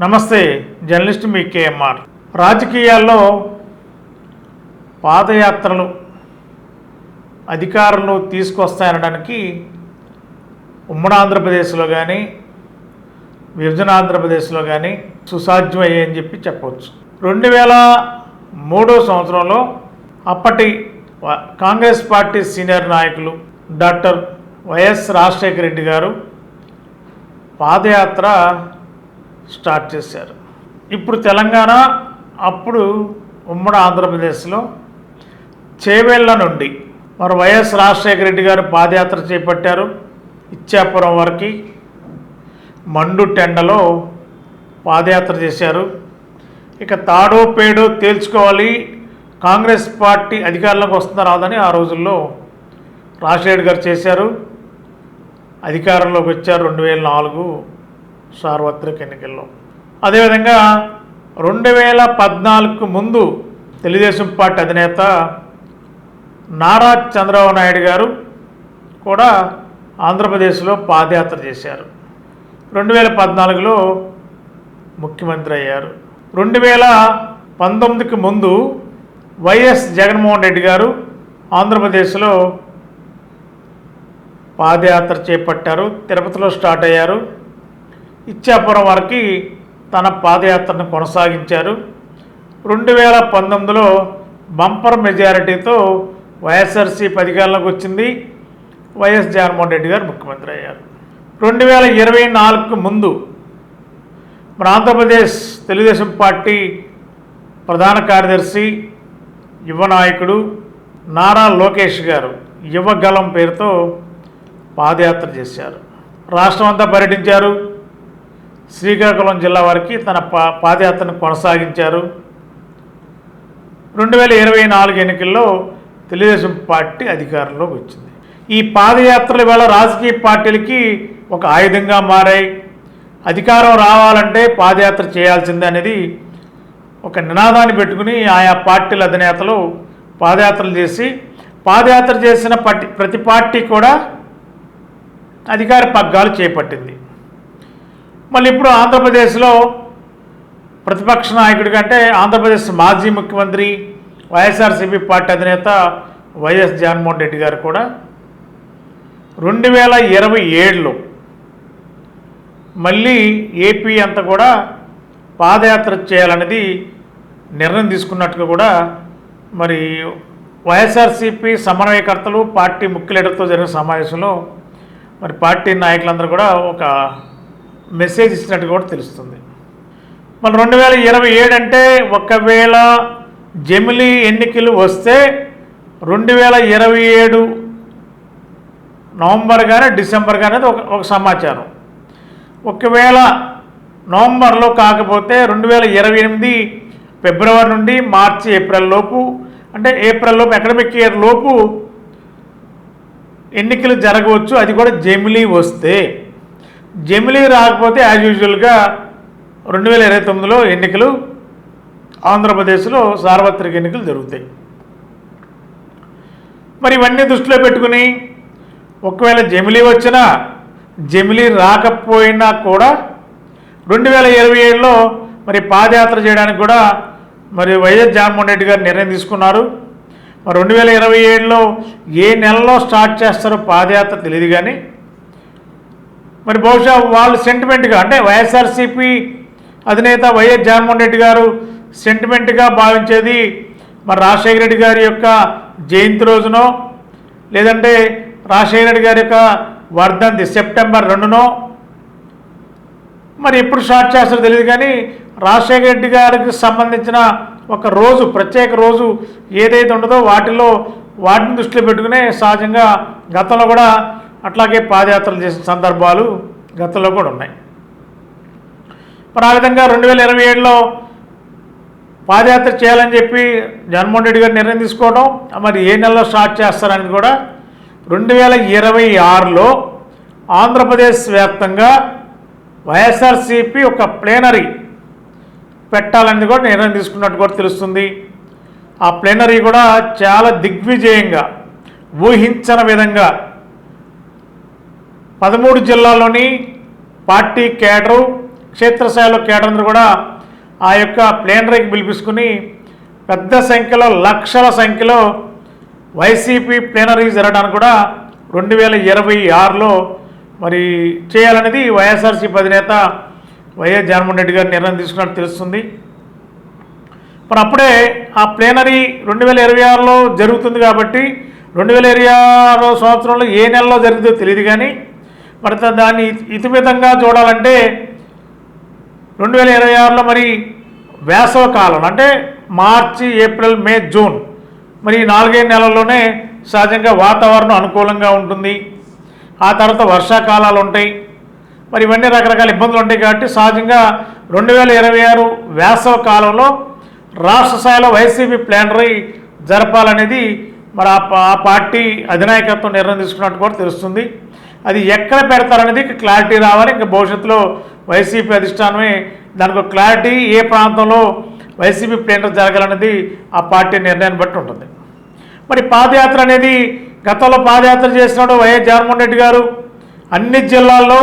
నమస్తే, జర్నలిస్ట్ మీ కేఎంఆర్. రాజకీయాల్లో పాదయాత్రలు అధికారంలో తీసుకొస్తాయనడానికి ఉమ్మడి ఆంధ్రప్రదేశ్లో కానీ విభజన ఆంధ్రప్రదేశ్లో కానీ సుసాధ్యమయ్యాయని చెప్పవచ్చు. 2003 సంవత్సరంలో అప్పటి కాంగ్రెస్ పార్టీ సీనియర్ నాయకులు డాక్టర్ వైఎస్ రాజశేఖర రెడ్డి గారు పాదయాత్ర స్టార్ట్ చేశారు. ఇప్పుడు తెలంగాణ, అప్పుడు ఉమ్మడి ఆంధ్రప్రదేశ్లో చేవెళ్ళ నుండి మరి వైఎస్ రాజశేఖర రెడ్డి గారు పాదయాత్ర చేపట్టారు. ఇచ్చాపురం వరకు మండుటెండలో పాదయాత్ర చేశారు. ఇక తాడో పేడో తేల్చుకోవాలి, కాంగ్రెస్ పార్టీ అధికారంలోకి వస్తుందా రాదని ఆ రోజుల్లో రాజశేఖర గారు చేశారు. అధికారంలోకి వచ్చారు 2004 సార్వత్రిక ఎన్నికల్లో. అదేవిధంగా 2014 ముందు తెలుగుదేశం పార్టీ అధినేత నారా చంద్రబాబు నాయుడు గారు కూడా ఆంధ్రప్రదేశ్లో పాదయాత్ర చేశారు. 2014లో ముఖ్యమంత్రి అయ్యారు. 2019కి ముందు వైఎస్ జగన్మోహన్ రెడ్డి గారు ఆంధ్రప్రదేశ్లో పాదయాత్ర చేపట్టారు. తిరుపతిలో స్టార్ట్ అయ్యారు. ఇచ్చాపురం వరకు తన పాదయాత్రను కొనసాగించారు. 2019లో బంపర్ మెజారిటీతో వైఎస్ఆర్సీపీ అధికారంలోకి వచ్చింది. వైఎస్ జగన్మోహన్ రెడ్డి గారు ముఖ్యమంత్రి అయ్యారు. 2024కు ముందు మన ఆంధ్రప్రదేశ్ తెలుగుదేశం పార్టీ ప్రధాన కార్యదర్శి యువ నాయకుడు నారా లోకేష్ గారు యువగలం పేరుతో పాదయాత్ర చేశారు. రాష్ట్రం అంతా పర్యటించారు. శ్రీకాకుళం జిల్లా వరకు తన పాదయాత్రను కొనసాగించారు. 2024 ఎన్నికల్లో తెలుగుదేశం పార్టీ అధికారంలోకి వచ్చింది. ఈ పాదయాత్రలు ఇవాళ రాజకీయ పార్టీలకి ఒక ఆయుధంగా మారాయి. అధికారం రావాలంటే పాదయాత్ర చేయాల్సిందే అనేది ఒక నినాదాన్ని పెట్టుకుని ఆయా పార్టీల అధినేతలు పాదయాత్రలు చేసి, పాదయాత్ర చేసిన ప్రతి పార్టీ కూడా అధికార పగ్గాలు చేపట్టింది. మళ్ళీ ఇప్పుడు ఆంధ్రప్రదేశ్లో ప్రతిపక్ష నాయకుడి కంటే ఆంధ్రప్రదేశ్ మాజీ ముఖ్యమంత్రి వైఎస్ఆర్సీపీ పార్టీ అధినేత వైఎస్ జగన్మోహన్ రెడ్డి గారు కూడా 2027లో మళ్ళీ ఏపీ అంతా కూడా పాదయాత్ర చేయాలనేది నిర్ణయం తీసుకున్నట్టుగా కూడా మరి వైఎస్ఆర్సీపీ సమన్వయకర్తలు పార్టీ ముఖ్య లీడర్తో జరిగిన సమావేశంలో మరి పార్టీ నాయకులందరూ కూడా ఒక మెసేజ్ ఇచ్చినట్టు కూడా తెలుస్తుంది. మరి 2027 అంటే ఒకవేళ జమిలీ ఎన్నికలు వస్తే 2027 నవంబర్ కానీ డిసెంబర్ కానీ ఒక సమాచారం. ఒకవేళ నవంబర్లో కాకపోతే 2028 ఫిబ్రవరి నుండి మార్చి ఏప్రిల్ లోపు, అంటే ఏప్రిల్ లోపు అకాడమిక్ ఇయర్ లోపు ఎన్నికలు జరగవచ్చు. అది కూడా జమిలీ వస్తే. జమిలీ రాకపోతే యాజ్ యూజువల్గా 2029లో ఎన్నికలు ఆంధ్రప్రదేశ్లో సార్వత్రిక ఎన్నికలు జరుగుతాయి. మరి ఇవన్నీ దృష్టిలో పెట్టుకుని ఒకవేళ జమిలీ వచ్చినా జమిలీ రాకపోయినా కూడా 2027లో మరి పాదయాత్ర చేయడానికి కూడా మరి వైఎస్ జగన్మోహన్ రెడ్డి గారు నిర్ణయం తీసుకున్నారు. మరి 2027లో ఏ నెలలో స్టార్ట్ చేస్తారో పాదయాత్ర తెలియదు. కానీ మరి బహుశా వాళ్ళు సెంటిమెంట్గా, అంటే వైఎస్ఆర్సీపీ అధినేత వైఎస్ జగన్మోహన్ రెడ్డి గారు సెంటిమెంట్గా భావించేది మరి రాజశేఖర రెడ్డి గారి యొక్క జయంతి రోజునో, లేదంటే రాజశేఖర రెడ్డి గారి యొక్క వర్ధంతి సెప్టెంబర్ 2నో మరి ఎప్పుడు స్టార్ట్ చేస్తారో తెలియదు. కానీ రాజశేఖర రెడ్డి గారికి సంబంధించిన ఒక రోజు, ప్రత్యేక రోజు ఏదైతే ఉంటుందో వాటిని దృష్టిలో పెట్టుకునే సహజంగా గతంలో కూడా అట్లాగే పాదయాత్రలు చేసిన సందర్భాలు గతంలో కూడా ఉన్నాయి. మరి ఆ విధంగా 2027లో పాదయాత్ర చేయాలని చెప్పి జగన్మోహన్ రెడ్డి గారు నిర్ణయం తీసుకోవడం, మరి ఏ నెలలో స్టార్ట్ చేస్తారనేది కూడా 2026లో ఆంధ్రప్రదేశ్ వ్యాప్తంగా వైఎస్ఆర్సీపీ ఒక ప్లేనరీ పెట్టాలనేది కూడా నిర్ణయం తీసుకున్నట్టు కూడా తెలుస్తుంది. ఆ ప్లేనరీ కూడా చాలా దిగ్విజయంగా, ఊహించని విధంగా 13 జిల్లాల్లోని పార్టీ కేడరు, క్షేత్రస్థాయిలో కేడర్లందరూ కూడా ఆ యొక్క ప్లేనరీకి పిలిపించుకుని పెద్ద సంఖ్యలో లక్షల సంఖ్యలో వైసీపీ ప్లేనరీ జరగడానికి కూడా 2026లో మరి చేయాలనేది వైఎస్ఆర్సీపీ అధినేత వైఎస్ జగన్మోహన్ రెడ్డి గారు నిర్ణయం తీసుకున్నట్టు తెలుస్తుంది. మరి అప్పుడే ఆ ప్లేనరీ 2026లో జరుగుతుంది కాబట్టి 2026 సంవత్సరంలో ఏ నెలలో జరుగుతుందో తెలియదు. కానీ మరి దాన్ని ఇతిమితంగా చూడాలంటే 2026లో మరి వేసవ కాలం అంటే మార్చి, ఏప్రిల్, మే, జూన్ మరి 4 నెలల్లోనే సహజంగా వాతావరణం అనుకూలంగా ఉంటుంది. ఆ తర్వాత వర్షాకాలాలు ఉంటాయి. మరి ఇవన్నీ రకరకాల ఇబ్బందులు ఉంటాయి కాబట్టి సహజంగా 2026 వేసవ కాలంలో రాష్ట్ర స్థాయిలో వైసీపీ ప్లేనరీ జరపాలనేది మరి ఆ పార్టీ అధినాయకత్వం నిర్ణయం తీసుకున్నట్టు కూడా తెలుస్తుంది. అది ఎక్కడ పెడతారనేది క్లారిటీ రావాలి. ఇంకా భవిష్యత్తులో వైసీపీ అధిష్టానమే దానికి ఒక క్లారిటీ, ఏ ప్రాంతంలో వైసీపీ ప్లేనరీ జరగాలనేది ఆ పార్టీ నిర్ణయాన్ని బట్టి ఉంటుంది. మరి పాదయాత్ర అనేది గతంలో పాదయాత్ర చేసినాడు వైఎస్ జగన్మోహన్ రెడ్డి గారు. అన్ని జిల్లాల్లో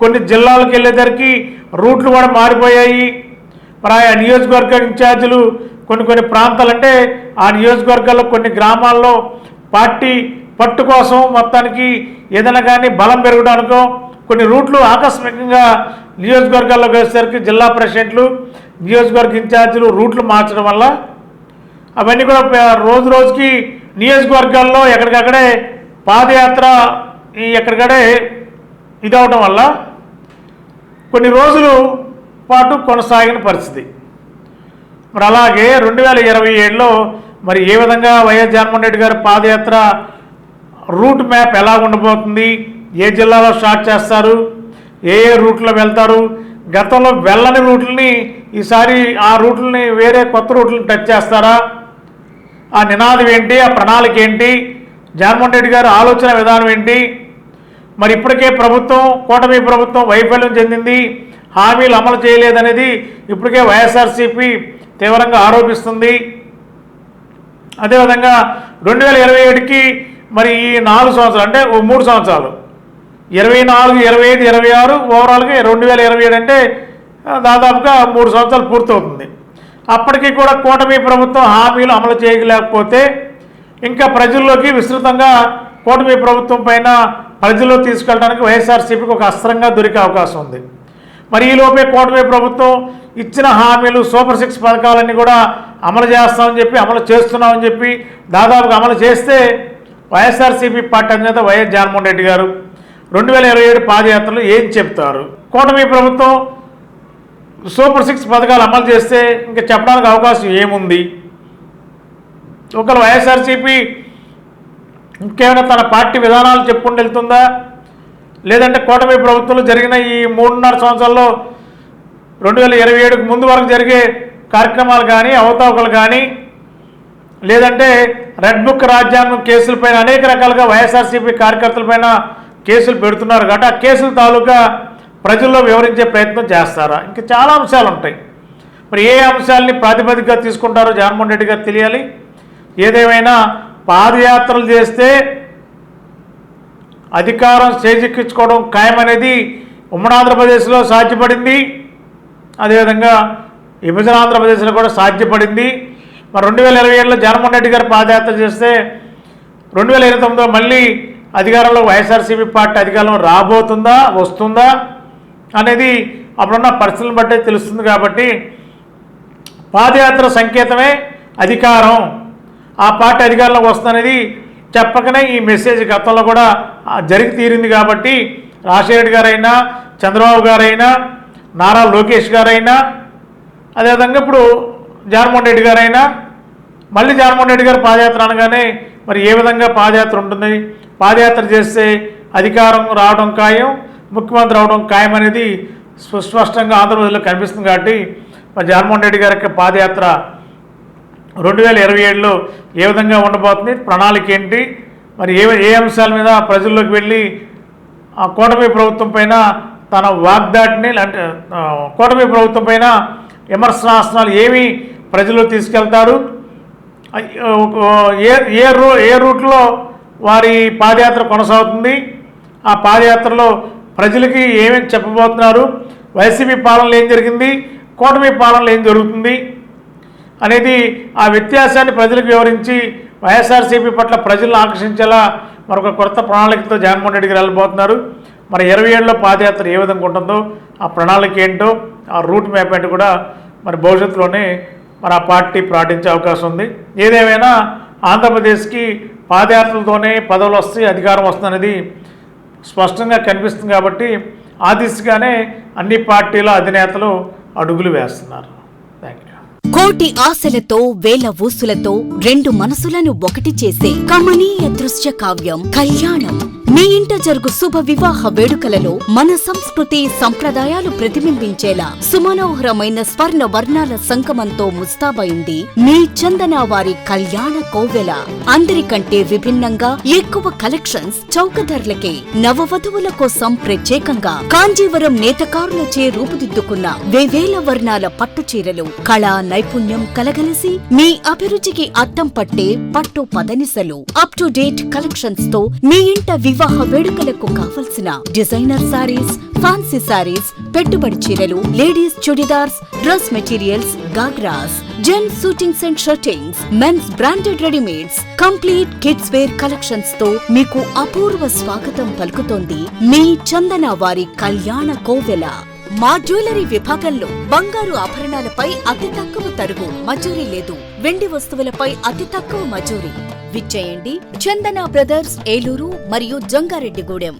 కొన్ని జిల్లాలకు వెళ్ళేసరికి రూట్లు కూడా మారిపోయాయి. మరి ఆ నియోజకవర్గ ఇన్ఛార్జీలు కొన్ని ప్రాంతాలంటే ఆ నియోజకవర్గాల్లో కొన్ని గ్రామాల్లో పార్టీ పట్టు కోసం మొత్తానికి ఏదైనా కానీ బలం పెరగడానికో కొన్ని రూట్లు ఆకస్మికంగా నియోజకవర్గాల్లోకి వచ్చేసరికి జిల్లా ప్రెసిడెంట్లు, నియోజకవర్గ ఇన్ఛార్జీలు రూట్లు మార్చడం వల్ల అవన్నీ కూడా రోజు రోజుకి నియోజకవర్గాల్లో ఎక్కడికక్కడే పాదయాత్ర ఎక్కడికక్కడే ఇదవడం వల్ల కొన్ని రోజులు పాటు కొనసాగిన పరిస్థితి. మరి అలాగే 2027లో మరి ఏ విధంగా వైఎస్ జగన్మోహన్ రెడ్డి గారు పాదయాత్ర రూట్ మ్యాప్ ఎలా ఉండబోతుంది, ఏ జిల్లాలో స్టార్ట్ చేస్తారు, ఏ రూట్లో వెళ్తారు, గతంలో వెళ్ళని రూట్లని ఈసారి ఆ రూట్లని వేరే కొత్త రూట్లను టచ్ చేస్తారా, ఆ నినాదం ఏంటి, ఆ ప్రణాళిక ఏంటి, జగన్మోహన్ రెడ్డి గారు ఆలోచన విధానం ఏంటి, మరి ఇప్పటికే ప్రభుత్వం కూటమి ప్రభుత్వం వైఫల్యం చెందింది, హామీలు అమలు చేయలేదనేది ఇప్పటికే వైఎస్ఆర్సీపీ తీవ్రంగా ఆరోపిస్తుంది. అదేవిధంగా 2027కి మరి ఈ 4 సంవత్సరాలు అంటే 3 సంవత్సరాలు 24, 25, 26 ఓవరాల్గా 2027 అంటే దాదాపుగా 3 సంవత్సరాలు పూర్తవుతుంది. అప్పటికి కూడా కూటమి ప్రభుత్వం హామీలు అమలు చేయలేకపోతే ఇంకా ప్రజల్లోకి విస్తృతంగా కూటమి ప్రభుత్వం పైన ప్రజల్లో తీసుకెళ్ళడానికి వైఎస్ఆర్సీపీకి ఒక అస్త్రంగా దొరికే అవకాశం ఉంది. మరి ఈలోపే కూటమి ప్రభుత్వం ఇచ్చిన హామీలు సూపర్ 6 పథకాలన్నీ కూడా అమలు చేస్తామని చెప్పి, అమలు చేస్తున్నామని చెప్పి దాదాపుగా అమలు చేస్తే వైఎస్ఆర్సీపీ పార్టీ అధినేత వైఎస్ జగన్మోహన్ రెడ్డి గారు 2027 పాదయాత్రలో ఏం చెప్తారు? కూటమి ప్రభుత్వం సూపర్ 6 పథకాలు అమలు చేస్తే ఇంకా చెప్పడానికి అవకాశం ఏముంది? ఒకవేళ వైఎస్ఆర్సీపీ ఇంకేమైనా తన పార్టీ విధానాలు చెప్పుకుంటూ వెళ్తుందా, లేదంటే కూటమి ప్రభుత్వంలో జరిగిన ఈ 3.5 సంవత్సరాల్లో 2027కు ముందు వరకు జరిగే కార్యక్రమాలు కానీ, అవతావకలు కానీ, లేదంటే రెడ్ బుక్ రాజ్యాంగం కేసులపైన అనేక రకాలుగా వైఎస్ఆర్సీపీ కార్యకర్తలపైన కేసులు పెడుతున్నారు కాబట్టి ఆ కేసుల తాలూకా ప్రజల్లో వివరించే ప్రయత్నం చేస్తారా? ఇంకా చాలా అంశాలు ఉంటాయి. మరి ఏ అంశాలని ప్రాతిపదికగా తీసుకుంటారో జగన్మోహన్ రెడ్డి గారు తెలియాలి. ఏదేమైనా పాదయాత్రలు చేస్తే అధికారం చేజిక్కించుకోవడం ఖాయమనేది ఉమ్మడి ఆంధ్రప్రదేశ్లో సాధ్యపడింది. అదేవిధంగా విభజన ఆంధ్రప్రదేశ్లో కూడా సాధ్యపడింది. మరి 2027లో జగన్మోహన్ రెడ్డి గారు పాదయాత్ర చేస్తే 2029లో మళ్ళీ అధికారంలో వైఎస్ఆర్సీపీ పార్టీ అధికారంలో రాబోతుందా, వస్తుందా అనేది అప్పుడున్న పరిస్థితులను బట్టే తెలుస్తుంది. కాబట్టి పాదయాత్ర సంకేతమే అధికారం, ఆ పార్టీ అధికారంలోకి వస్తుందనేది చెప్పకనే ఈ మెసేజ్ గతంలో కూడా జరిగి తీరింది. కాబట్టి రాజశేఖర రెడ్డి గారైనా, చంద్రబాబు గారైనా, నారా లోకేష్ గారైనా, అదేవిధంగా ఇప్పుడు జగన్మోహన్ రెడ్డి గారైనా మళ్ళీ జగన్మోహన్ రెడ్డి గారు పాదయాత్ర అనగానే మరి ఏ విధంగా పాదయాత్ర ఉంటుంది, పాదయాత్ర చేస్తే అధికారం రావడం ఖాయం, ముఖ్యమంత్రి రావడం ఖాయం అనేది సుస్పష్టంగా ఆంధ్రప్రదేశ్లో కనిపిస్తుంది. కాబట్టి మరి జగన్మోహన్ రెడ్డి గారి యొక్క పాదయాత్ర 2027లో ఏ విధంగా ఉండబోతుంది, ప్రణాళిక ఏంటి, మరి ఏ అంశాల మీద ప్రజల్లోకి వెళ్ళి ఆ కూటమి ప్రభుత్వం పైన తన వాగ్దాటిని అంటే కూటమి ప్రభుత్వం పైన విమర్శనాస్త్రాలు ఏమి ప్రజల్లో తీసుకెళ్తారు, ఏ రూట్లో వారి పాదయాత్ర కొనసాగుతుంది, ఆ పాదయాత్రలో ప్రజలకి ఏమేమి చెప్పబోతున్నారు, వైసీపీ పాలనలో ఏం జరిగింది, కూటమి పాలనలో ఏం జరుగుతుంది అనేది ఆ వ్యత్యాసాన్ని ప్రజలకు వివరించి వైఎస్ఆర్సీపీ పట్ల ప్రజలను ఆకర్షించేలా మరొక కొత్త ప్రణాళికతో జగన్మోహన్ రెడ్డి గారు వెళ్ళబోతున్నారు. మరి 27లో పాదయాత్ర ఏ విధంగా ఉంటుందో, ఆ ప్రణాళిక ఏంటో, ఆ రూట్ మ్యాప్ ఏంటో కూడా మరి భవిష్యత్తులోనే మన పార్టీ ప్రకటించే అవకాశం ఉంది. ఏదేమైనా ఆంధ్రప్రదేశ్కి పాదయాత్రలతోనే పదవులు వస్తాయి, అధికారం వస్తుందనేది స్పష్టంగా కనిపిస్తుంది. కాబట్టి ఆ దిశగానే అన్ని పార్టీల అధినేతలు అడుగులు వేస్తున్నారు. Thank you. కోటి ఆశలతో వేల ఊసులతో రెండు మనసులను ఒకటి చేసే కమనీయ దృశ్య కావ్యం కళ్యాణం. మీ ఇంట జరుగు శుభ వివాహ వేడుకలలో మన సంస్కృతి సంప్రదాయాలు ప్రతిబింబించేలా సుమనోహరమైన స్వర్ణ వర్ణాల సంగమంతో ముస్తాబైంది మీ చందన వారి కళ్యాణ కోవెల. అందరికంటే విభిన్నంగా ఎక్కువ కలెక్షన్స్ చౌక ధరలకే నవవధువుల కోసం ప్రత్యేకంగా కాంజీవరం నేతకారులచే రూపుదిద్దుకున్న వేవేల వర్ణాల పట్టు చీరలు, కళా నైపుణ్యం కలగలిసి మీ అభిరుచికి అద్దం పట్టే పట్టు పదనిసలు, అప్ టు డేట్ కలెక్షన్స్ తో మీ ఇంట వివాహ వేడుకలకు కావలసిన డిజైనర్ సారీస్, ఫ్యాన్సీ సారీస్, పెట్టుబడి చీరలు, ladies churidars, dress materials, ghagras, gents shootings and shirtings, men's branded readymades, complete kids wear collections తో మీకు అపూర్వ స్వాగతం పలుకుతోంది మీ చందన వారి కళ్యాణ కోవెల. మా జ్యువెలరీ విభాగంలో బంగారు ఆభరణాలపై అతి తక్కువ తరుగు, మజూరీ లేదు. వెండి వస్తువులపై అతి తక్కువ మజూరీ. విచ్చేయండి చందన బ్రదర్స్, ఏలూరు మరియు జంగారెడ్డిగూడెం.